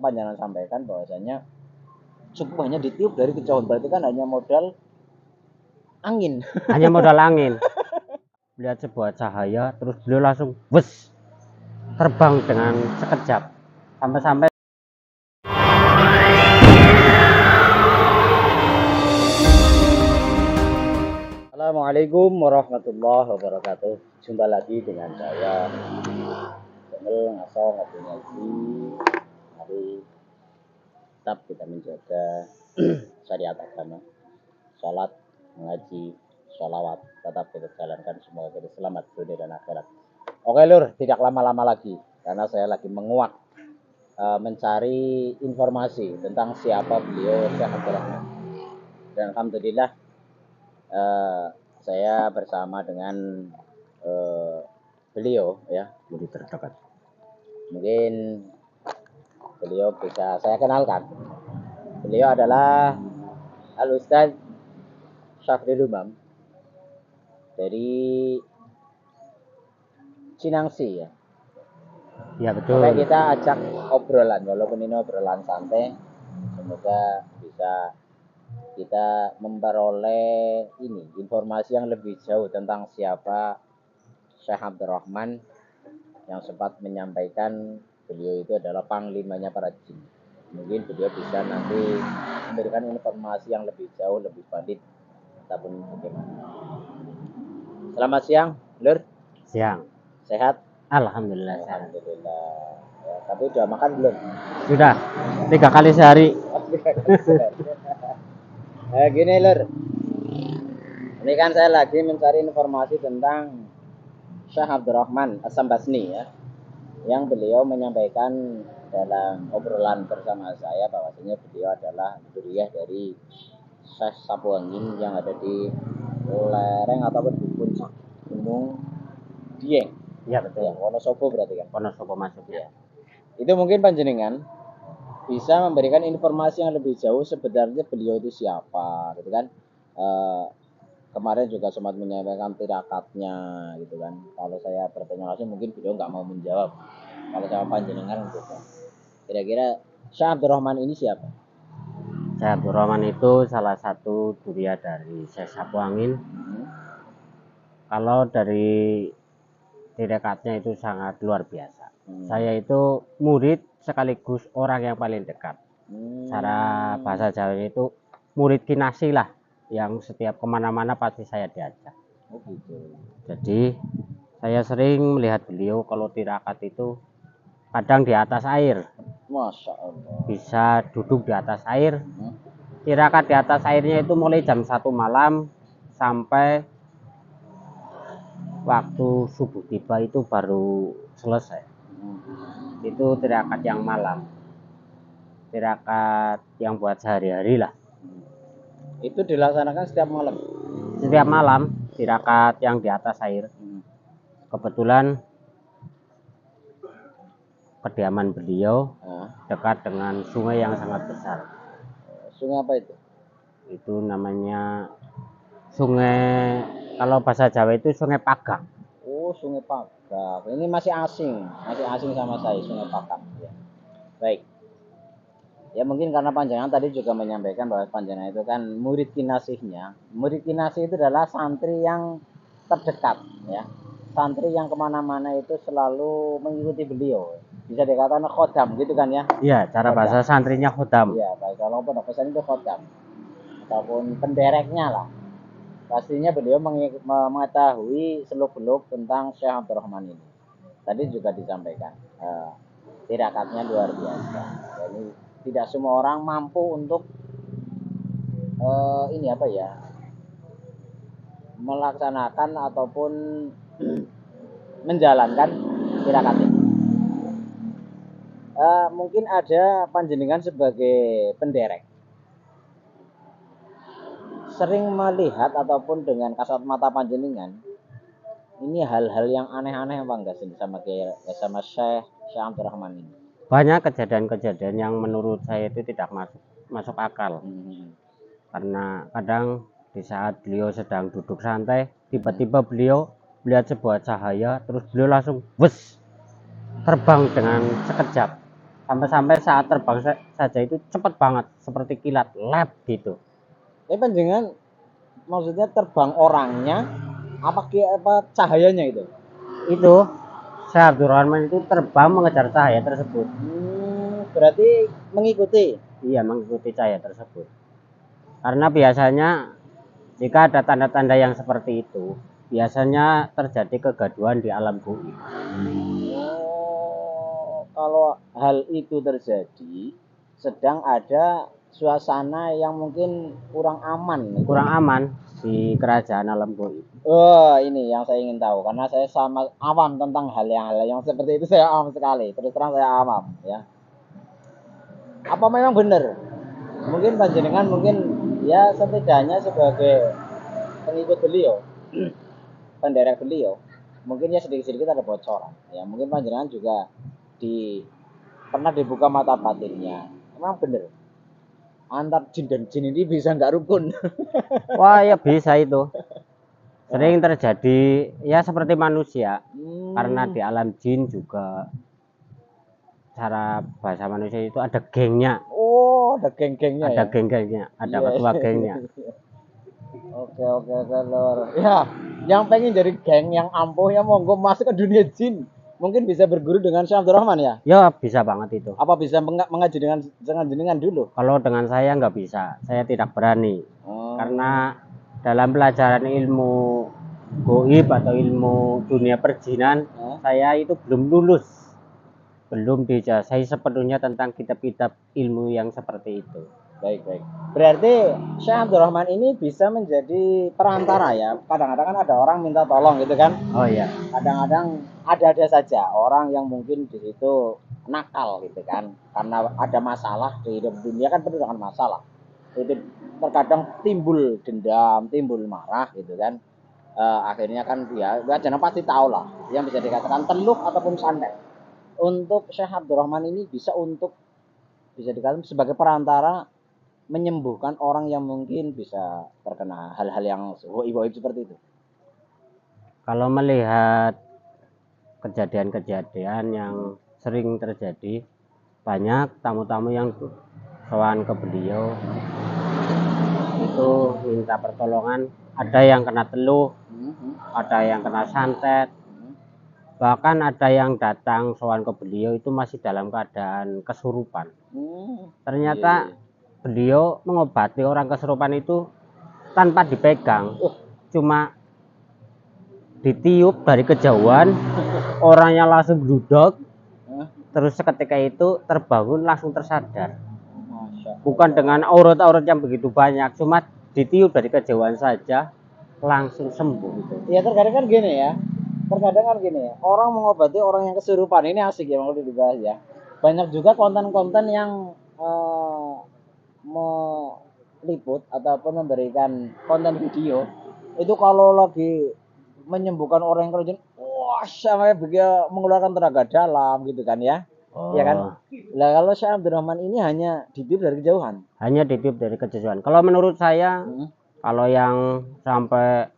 panjenengan sampaikan bahwasanya cukup hanya ditiup dari kejauhan, berarti kan hanya modal angin. Hanya modal angin. Melihat sebuah cahaya, terus beliau langsung wes terbang dengan sekejap. Sampai-sampai Assalamualaikum warahmatullahi wabarakatuh. Jumpa lagi dengan saya channel Ngaso Ngaji Ngaji. Mari tetap kita menjaga syariat agama, sholat, mengaji, sholawat, tetap kita jalankan, semoga kita selamat dunia dan akhirat. Oke lur, tidak lama-lama lagi karena saya lagi menguak mencari informasi tentang siapa beliau Syekh Abdul Rahman. Dan alhamdulillah saya bersama dengan beliau ya, murid terdekat. mungkin beliau bisa saya kenalkan. Beliau adalah Al-Ustaz Syafril Umam dari Cinangsi ya. Ya betul. Oke, kita ajak obrolan, walaupun ini obrolan santai, semoga bisa kita memperoleh ini informasi yang lebih jauh tentang siapa Syekh Abdul Rahman, yang sempat menyampaikan beliau itu adalah panglimanya para jin. Mungkin beliau bisa nanti memberikan informasi yang lebih jauh, lebih valid ataupun bagaimana. Selamat siang, Lur. Siang. Sehat? Alhamdulillah sehat. Alhamdulillah. Ya, tapi udah makan belum? Sudah 3 kali sehari. Gini Lur, ini kan saya lagi mencari informasi tentang Syekh Abdul Rahman As-Sambasni ya, yang beliau menyampaikan dalam obrolan bersama saya bahwasanya beliau adalah dzurriyyah dari Syekh Sapuangin yang ada di lereng ataupun di puncak Gunung Dieng. Ya betul. Ya, Wonosobo berarti kan. Wonosobo masuk Ya. Itu mungkin panjenengan bisa memberikan informasi yang lebih jauh sebenarnya beliau itu siapa, gitu kan? Kemarin juga sempat menyampaikan tirakatnya, gitu kan. Kalau saya bertanya langsung mungkin beliau nggak mau menjawab. Kalau sama panjenengan gitu. Kira-kira Syekh Abdul Rahman ini siapa? Syekh Abdul Rahman itu salah satu dzurriyyah dari Syekh Sapuangin. Kalau dari tirakatnya itu sangat luar biasa. Saya itu murid sekaligus orang yang paling dekat. Cara bahasa Jawa itu murid kinasi lah, yang setiap kemana-mana pasti saya diajak. Oh gitu. Jadi saya sering melihat beliau kalau tirakat itu kadang di atas air. Masya Allah. Bisa duduk di atas air. Tirakat di atas airnya itu mulai jam 1 malam sampai waktu subuh tiba itu baru selesai. Itu tirakat yang malam. Tirakat yang buat sehari-hari lah. Itu dilaksanakan setiap malam. Setiap malam tirakat yang di atas air. Kebetulan kediaman beliau dekat dengan sungai yang sangat besar. Sungai apa itu? Itu namanya sungai, kalau bahasa Jawa itu Sungai Pagak. Oh, Sungai Pagak. Ini masih asing sama saya, Sungai Pagak. Ya. Baik. Ya mungkin karena panjangan tadi juga menyampaikan bahwa panjangan itu kan murid kinasihnya. Murid kinasih itu adalah santri yang terdekat, ya. Santri yang kemana-mana itu selalu mengikuti beliau. Bisa dikatakan khodam gitu kan ya? Iya, cara bahasa santrinya khodam. Iya, baik, kalau pondok pesantren itu khodam ataupun pendereknya lah. Pastinya beliau mengetahui seluk-beluk tentang Syekh Abdul Rahman ini. Tadi juga disampaikan tirakatnya luar biasa. Jadi tidak semua orang mampu untuk ini apa ya, melaksanakan ataupun menjalankan tirakat ini. Mungkin ada panjenengan sebagai penderek sering melihat ataupun dengan kasat mata panjenengan ini hal-hal yang aneh-aneh apa enggak sih sama Syekh Abdul Rahman ini? Banyak kejadian-kejadian yang menurut saya itu tidak masuk akal. Karena kadang di saat beliau sedang duduk santai, tiba-tiba beliau melihat sebuah cahaya, terus beliau langsung wes terbang dengan sekejap. Sampai-sampai saat terbang saja itu cepat banget, seperti kilat, lep gitu. Panjenengan maksudnya terbang orangnya apa cahayanya itu? Itu Syekh Abdurrahman itu terbang mengejar cahaya tersebut. Berarti mengikuti. Iya, mengikuti cahaya tersebut. Karena biasanya jika ada tanda-tanda yang seperti itu, biasanya terjadi kegaduhan di alam gaib. Kalau hal itu terjadi, sedang ada suasana yang mungkin kurang aman. Kurang aman di kerajaan alam gaib. Ini yang saya ingin tahu karena saya sama awam tentang hal yang seperti itu, saya awam sekali. Terus terang saya awam, ya. Apa memang benar? Mungkin panjenengan ya setidaknya sebagai pengikut beliau, penderek beliau, mungkin ya sedikit-sedikit ada bocoran. Ya mungkin panjenengan juga pernah dibuka mata batinnya. Memang benar. Antar jin dan jin ini bisa nggak rukun? Wah, ya bisa itu. Sering terjadi ya seperti manusia. Karena di alam jin juga cara bahasa manusia itu ada gengnya. Ada geng-gengnya. Ada geng-gengnya, ada ketua gengnya. Oke, Lor. Ya, yang pengen jadi geng yang ampuh ya monggo masuk ke dunia jin. Mungkin bisa berguru dengan Syekh Abdurrahman ya? Ya, bisa banget itu. Apa bisa mengaji dengan jenengan dulu? Kalau dengan saya nggak bisa, saya tidak berani. Karena dalam pelajaran ilmu gaib atau ilmu dunia perjinan, saya itu belum lulus. Belum dijazai sepenuhnya tentang kitab-kitab ilmu yang seperti itu. Baik. Berarti Syekh Abdurrahman ini bisa menjadi perantara ya. Kadang-kadang kan ada orang minta tolong gitu kan. Oh iya. Kadang-kadang ada saja orang yang mungkin di situ nakal gitu kan. Karena ada masalah di hidup dunia kan penuh dengan masalah. Itu terkadang timbul dendam, timbul marah gitu kan. Akhirnya kan ya jangan pasti tahu lah yang bisa dikatakan teluk ataupun santet. Untuk Syekh Abdurrahman ini bisa dikatakan sebagai perantara menyembuhkan orang yang mungkin bisa terkena hal-hal yang goib seperti itu. Kalau melihat kejadian-kejadian yang sering terjadi, banyak tamu-tamu yang sowan ke beliau itu minta pertolongan. Ada yang kena teluh, ada yang kena santet, bahkan ada yang datang sowan ke beliau itu masih dalam keadaan kesurupan. Ternyata beliau mengobati orang kesurupan itu tanpa dipegang, cuma ditiup dari kejauhan, orangnya langsung duduk, terus seketika itu terbangun langsung tersadar. Bukan dengan aurat-aurat yang begitu banyak, cuma ditiup dari kejauhan saja langsung sembuh gitu. Ya terkadang kan gini ya, orang mengobati orang yang kesurupan ini asik ya, mau dibahas ya. Banyak juga konten-konten yang meliput ataupun memberikan konten video itu kalau lagi menyembuhkan orang yang kerja, wah sampai begitu mengeluarkan tenaga dalam gitu kan ya. Ya kan. Lah kalau Syekh Abdurrahman ini hanya ditiup dari kejauhan. Hanya ditiup dari kejauhan. Kalau menurut saya, kalau yang sampai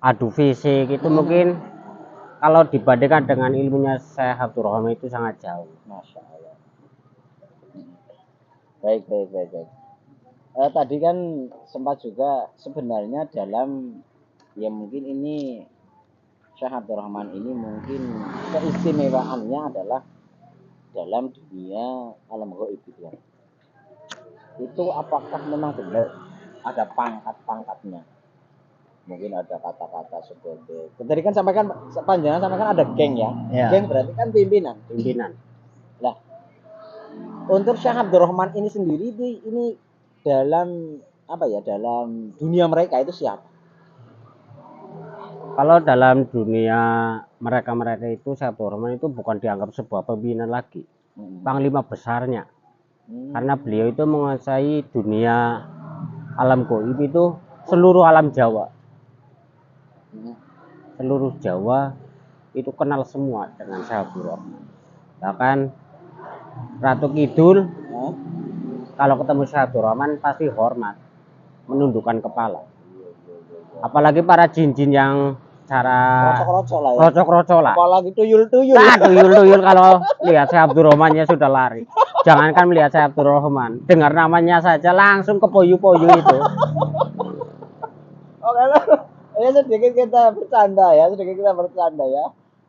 adu fisik itu mungkin kalau dibandingkan dengan ilmunya Syekh Abdurrahman itu sangat jauh. Masya Allah. Baik. Tadi kan sempat juga sebenarnya dalam ya mungkin ini Syekh Abdurrahman ini mungkin keistimewaannya adalah dalam dunia alam gaib itu ya. Itu apakah memang benar ada pangkat-pangkatnya? Mungkin ada kata-kata sebagai tadi kan panjangan sampaikan ada geng ya. Geng berarti kan pimpinan. Lah, untuk Syekh Abdurrahman ini sendiri ini dalam dalam dunia mereka itu siapa? Kalau dalam dunia mereka itu Syekh Abdurrahman itu bukan dianggap sebuah pimpinan lagi, panglima besarnya. Karena beliau itu menguasai dunia alam gaib itu seluruh alam Jawa. Seluruh Jawa itu kenal semua dengan Syekh Abdurrahman. Bahkan Ratu Kidul kalau ketemu Syekh Abdurrahman pasti hormat, menundukkan kepala. Apalagi para jin-jin yang cara Rocok-rocok lah ya. rocok-rocok lah. Apalagi tuyul-tuyul. Nah, tuyul-tuyul kalau lihat saya Abdurrahmannya sudah lari. Jangankan melihat saya Abdurrahman, dengar namanya saja langsung ke poyu-poyu itu. Oke lah. Ini sedikit kita bercanda ya,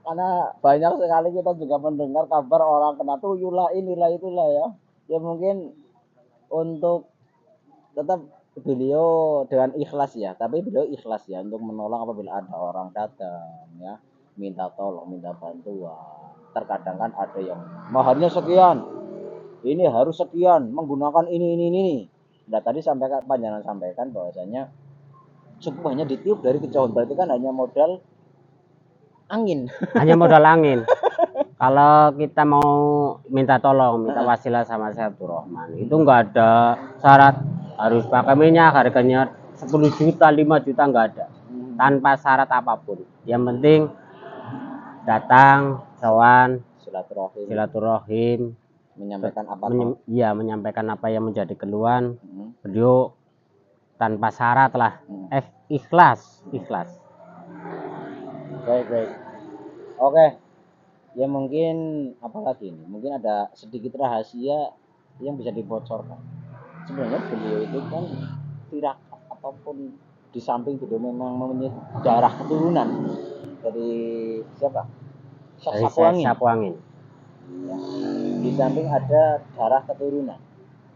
karena banyak sekali kita juga mendengar kabar orang kena tuyul lah, inilah itulah ya. Ya mungkin untuk tetap beliau dengan ikhlas ya, tapi beliau ikhlas ya untuk menolong apabila ada orang datang ya, minta tolong, minta bantuan. Terkadang kan ada yang maharnya sekian, ini harus sekian, menggunakan ini. Nah tadi panjangan sampaikan bahwasanya cukup hanya ditiup dari kejauhan, berarti kan hanya modal angin. Hanya modal angin. Kalau kita mau minta tolong, minta wasilah sama Syekh Abdurrahman, itu enggak ada syarat harus pakai minyak, harganya 10 juta, 5 juta, enggak ada. Tanpa syarat apapun. Yang penting datang, sowan, silaturahim, Menyampaikan apa? menyampaikan apa yang menjadi keluhan. Beliau tanpa syarat lah. Ikhlas. Baik. Oke. Ya mungkin apalagi ini, mungkin ada sedikit rahasia yang bisa dibocorkan. Sebenarnya beliau itu kan tirakat ataupun di samping beliau memang mempunyai darah keturunan dari siapa? Syekh Sapuangin. Ya. Di samping ada darah keturunan,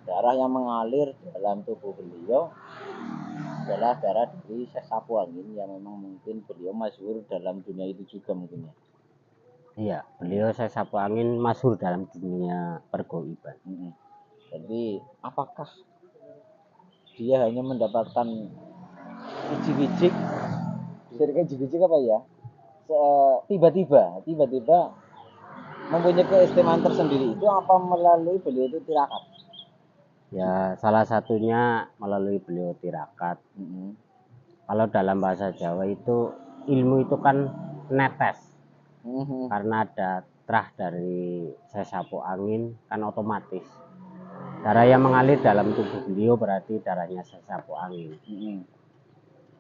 darah yang mengalir dalam tubuh beliau adalah darah dari Syekh Sapuangin yang memang mungkin beliau masyhur dalam dunia itu juga mungkin ya. Iya, beliau Syekh Sapuangin masyhur dalam dunia pergoiban. Jadi apakah dia hanya mendapatkan biji-biji apa ya? Tiba-tiba mempunyai keistimewaan tersendiri itu apa melalui beliau itu tirakat? Ya, salah satunya melalui beliau tirakat. Kalau dalam bahasa Jawa itu ilmu itu kan netes. Karena ada terah dari Syekh Sapuangin kan otomatis darah yang mengalir dalam tubuh beliau berarti darahnya Syekh Sapuangin.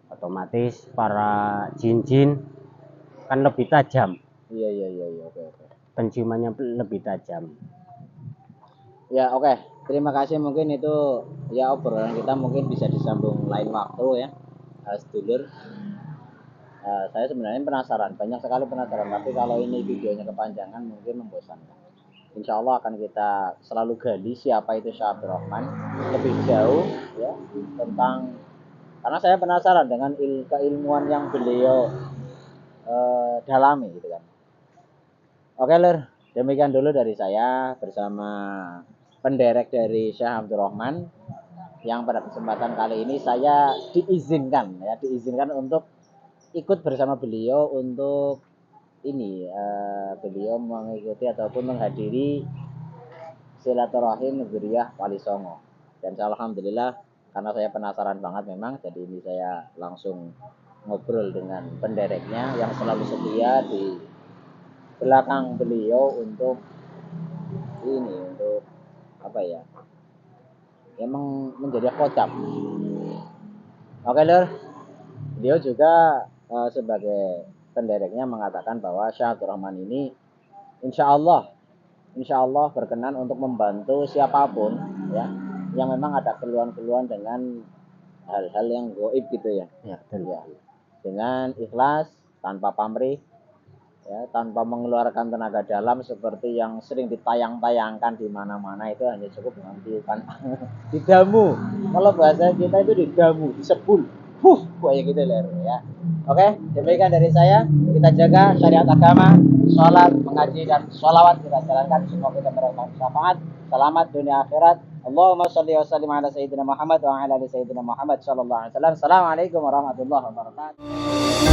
Otomatis para jin-jin kan lebih tajam. Iya. Oke. Penciumannya lebih tajam. Ya oke. Terima kasih, mungkin itu ya obrolan kita mungkin bisa disambung lain waktu ya. Sedulur. Saya sebenarnya banyak sekali penasaran, tapi kalau ini videonya kepanjangan mungkin membosankan. Insya Allah akan kita selalu gali siapa itu Syekh Abdurrahman lebih jauh ya tentang, karena saya penasaran dengan keilmuan yang beliau dalami gitu kan. Oke Lur, demikian dulu dari saya bersama penderek dari Syekh Abdurrahman yang pada kesempatan kali ini saya diizinkan untuk ikut bersama beliau untuk ini beliau mengikuti ataupun menghadiri silaturahim Dzurriyyah Wali Songo. Dan alhamdulillah karena saya penasaran banget memang, jadi ini saya langsung ngobrol dengan pendereknya yang selalu setia di belakang beliau untuk apa ya? Emang menjadi khotbah. Oke Lur, beliau juga sebagai pendereknya mengatakan bahwa Syekh Abdurrahman ini insya Allah berkenan untuk membantu siapapun ya yang memang ada keluhan-keluhan dengan hal-hal yang gaib gitu ya. Ya. Dengan ikhlas, tanpa pamrih ya, tanpa mengeluarkan tenaga dalam seperti yang sering ditayang-tayangkan di mana-mana, itu hanya cukup dengan tiupan didamu. Kalau bahasa kita itu didamu, disebul. Kayak gitu ya. Oke, demikian dari saya. Kita jaga syariat agama, sholat, mengaji, dan sholawat kita jalankan. Semoga kita mendapatkan syafaat. Selamat dunia akhirat. Allahumma sholli wa sallim ala sayyidina Muhammad wa ala ali sayyidina Muhammad sallallahu alaihi wasallam. Assalamualaikum warahmatullahi wabarakatuh.